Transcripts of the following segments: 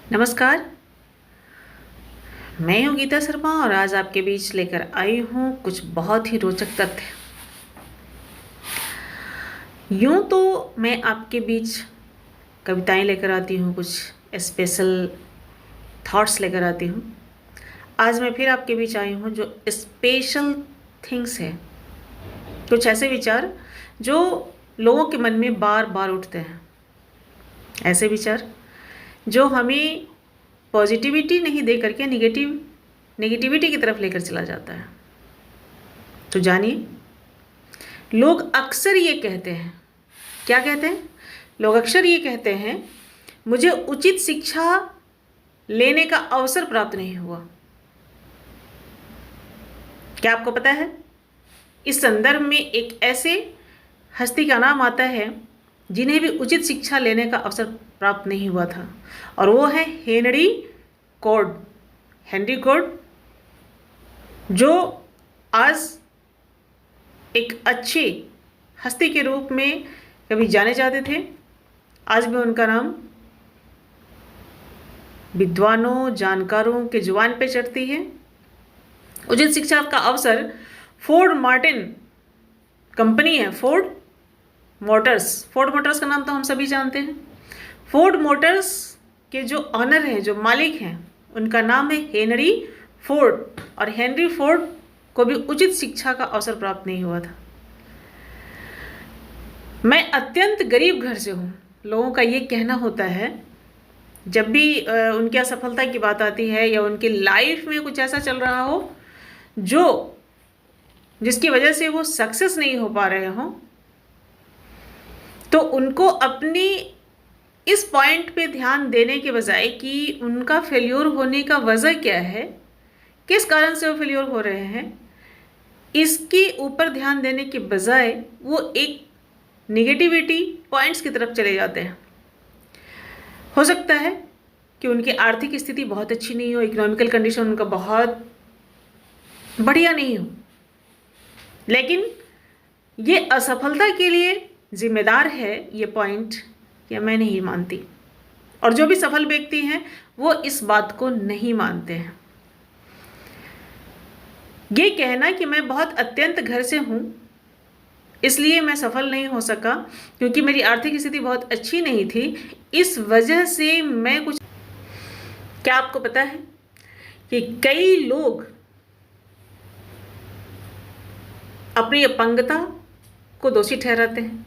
नमस्कार। मैं हूँ गीता शर्मा और आज आपके बीच लेकर आई हूँ कुछ बहुत ही रोचक तथ्य। यूँ तो मैं आपके बीच कविताएं लेकर आती हूँ, कुछ स्पेशल थॉट्स लेकर आती हूँ। आज मैं फिर आपके बीच आई हूँ जो स्पेशल थिंग्स है, कुछ ऐसे विचार जो लोगों के मन में बार बार उठते हैं। ऐसे विचार जो हमें पॉजिटिविटी नहीं दे करके नेगेटिविटी की तरफ लेकर चला जाता है। तो जानिए, लोग अक्सर ये कहते हैं, क्या कहते हैं? लोग अक्सर ये कहते हैं, मुझे उचित शिक्षा लेने का अवसर प्राप्त नहीं हुआ। क्या आपको पता है? इस संदर्भ में एक ऐसे हस्ती का नाम आता है जिन्हें भी उचित शिक्षा लेने का अवसर प्राप्त नहीं हुआ था, और वो है हेनरी कोर्ड, जो आज एक अच्छे हस्ती के रूप में कभी जाने जाते थे। आज भी उनका नाम विद्वानों, जानकारों के जुबान पे चढ़ती है। उचित शिक्षा का अवसर फोर्ड मार्टिन कंपनी है, फोर्ड मोटर्स का नाम तो हम सभी जानते हैं। फोर्ड मोटर्स के जो ऑनर हैं, जो मालिक हैं, उनका नाम है हेनरी फोर्ड, और हेनरी फोर्ड को भी उचित शिक्षा का अवसर प्राप्त नहीं हुआ था। मैं अत्यंत गरीब घर से हूँ, लोगों का ये कहना होता है। जब भी उनकी असफलता की बात आती है या उनकी लाइफ में कुछ ऐसा चल रहा हो जिसकी वजह से वो सक्सेस नहीं हो पा रहे हों, तो उनको अपनी इस पॉइंट पे ध्यान देने के बजाय कि उनका फेल्योर होने का वजह क्या है, किस कारण से वो फेल्योर हो रहे हैं, इसके ऊपर ध्यान देने के बजाय वो एक निगेटिविटी पॉइंट्स की तरफ चले जाते हैं। हो सकता है कि उनकी आर्थिक स्थिति बहुत अच्छी नहीं हो, इकोनॉमिकल कंडीशन उनका बहुत बढ़िया नहीं हो, लेकिन ये असफलता के लिए जिम्मेदार है ये पॉइंट, या मैं नहीं मानती। और जो भी सफल व्यक्ति हैं वो इस बात को नहीं मानते हैं। ये कहना कि मैं बहुत अत्यंत घर से हूँ इसलिए मैं सफल नहीं हो सका, क्योंकि मेरी आर्थिक स्थिति बहुत अच्छी नहीं थी, इस वजह से मैं कुछ। क्या आपको पता है कि कई लोग अपनी अपंगता को दोषी ठहराते हैं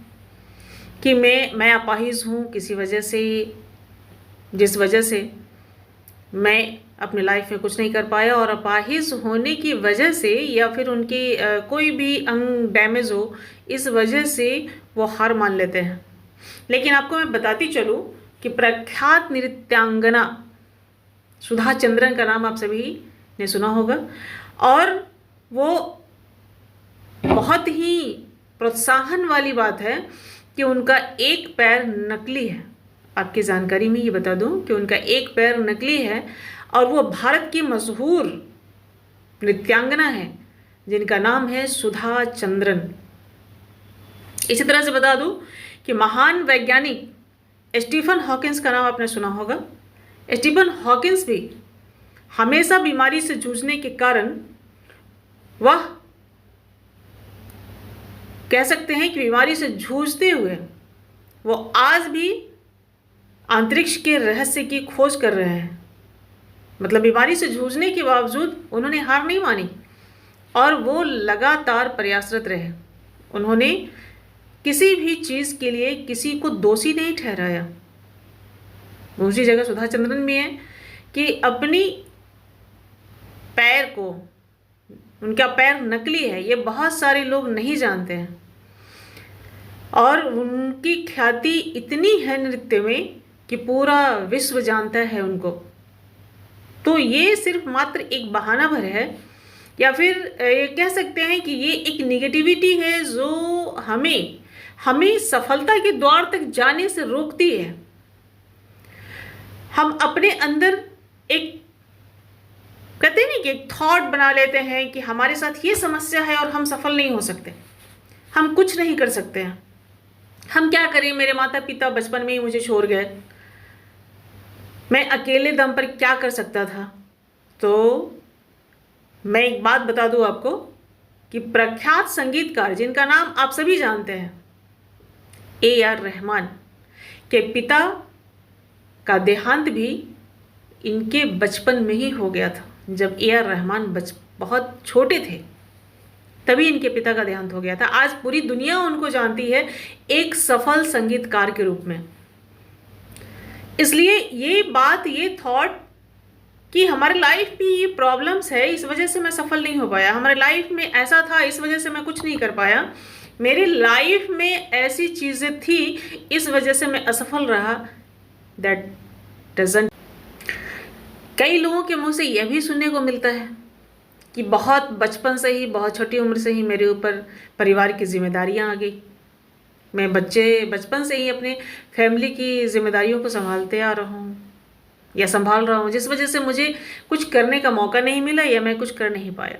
कि मैं अपाहिज हूँ किसी वजह से, जिस वजह से मैं अपनी लाइफ में कुछ नहीं कर पाया, और अपाहिज होने की वजह से या फिर उनकी कोई भी अंग डैमेज हो, इस वजह से वो हार मान लेते हैं। लेकिन आपको मैं बताती चलूँ कि प्रख्यात नृत्यांगना सुधा चंद्रन का नाम आप सभी ने सुना होगा, और वो बहुत ही प्रोत्साहन वाली बात है कि उनका एक पैर नकली है। आपकी जानकारी में ये बता दूं कि उनका एक पैर नकली है, और वो भारत की मशहूर नृत्यांगना है जिनका नाम है सुधा चंद्रन। इसी तरह से बता दूं कि महान वैज्ञानिक स्टीफन हॉकिंस का नाम आपने सुना होगा। स्टीफन हॉकिंस भी हमेशा बीमारी से जूझने के कारण वह कह सकते हैं कि बीमारी से जूझते हुए वो आज भी अंतरिक्ष के रहस्य की खोज कर रहे हैं। मतलब बीमारी से जूझने के बावजूद उन्होंने हार नहीं मानी और वो लगातार प्रयासरत रहे। उन्होंने किसी भी चीज़ के लिए किसी को दोषी नहीं ठहराया। दूसरी जगह सुधा चंद्रन भी है कि अपनी पैर को, उनका पैर नकली है, ये बहुत सारे लोग नहीं जानते हैं, और उनकी ख्याति इतनी है नृत्य में कि पूरा विश्व जानता है उनको। तो ये सिर्फ मात्र एक बहाना भर है, या फिर ये कह सकते हैं कि ये एक निगेटिविटी है जो हमें सफलता के द्वार तक जाने से रोकती है। हम अपने अंदर एक, कहते हैं कि एक थॉट बना लेते हैं कि हमारे साथ ये समस्या है और हम सफल नहीं हो सकते, हम कुछ नहीं कर सकते हैं, हम क्या करें, मेरे माता पिता बचपन में ही मुझे छोड़ गए, मैं अकेले दम पर क्या कर सकता था? तो मैं एक बात बता दूं आपको कि प्रख्यात संगीतकार जिनका नाम आप सभी जानते हैं, AR रहमान के पिता का देहांत भी इनके बचपन में ही हो गया था। जब AR रहमान बहुत छोटे थे तभी इनके पिता का देहांत हो गया था। आज पूरी दुनिया उनको जानती है एक सफल संगीतकार के रूप में। इसलिए ये थॉट कि हमारे लाइफ में ये प्रॉब्लम्स है, इस वजह से मैं सफल नहीं हो पाया, हमारे लाइफ में ऐसा था इस वजह से मैं कुछ नहीं कर पाया, मेरी लाइफ में ऐसी चीज़ें थी इस वजह से मैं असफल रहा, दैट डजंट। कई लोगों के मुंह से यह भी सुनने को मिलता है कि बहुत बचपन से ही, बहुत छोटी उम्र से ही मेरे ऊपर परिवार की जिम्मेदारियां आ गई। मैं बचपन से ही अपने फैमिली की जिम्मेदारियों को संभालते आ रहा हूँ या संभाल रहा हूँ, जिस वजह से मुझे कुछ करने का मौका नहीं मिला या मैं कुछ कर नहीं पाया।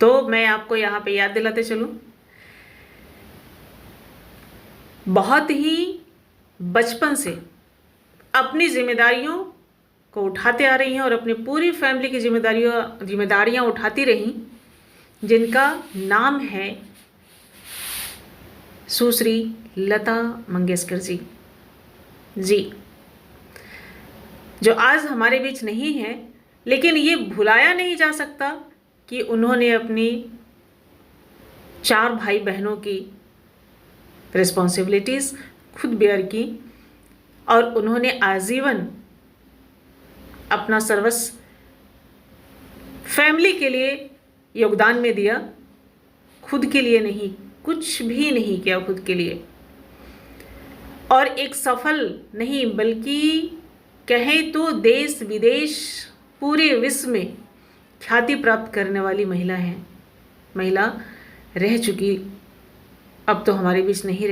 तो मैं आपको यहाँ पे याद दिलाते चलूँ, बहुत ही बचपन से अपनी जिम्मेदारियों को उठाते आ रही हैं और अपनी पूरी फैमिली की जिम्मेदारियां उठाती रही, जिनका नाम है सुश्री लता मंगेशकर जी, जो आज हमारे बीच नहीं है, लेकिन ये भुलाया नहीं जा सकता कि उन्होंने अपनी 4 भाई बहनों की रिस्पॉन्सिबिलिटीज़ खुद बेयर की और उन्होंने आजीवन अपना सर्वस्व फैमिली के लिए योगदान में दिया, खुद के लिए नहीं, कुछ भी नहीं किया खुद के लिए। और एक सफल नहीं बल्कि कहें तो देश विदेश पूरे विश्व में ख्याति प्राप्त करने वाली महिला रह चुकी, अब तो हमारे बीच नहीं रही।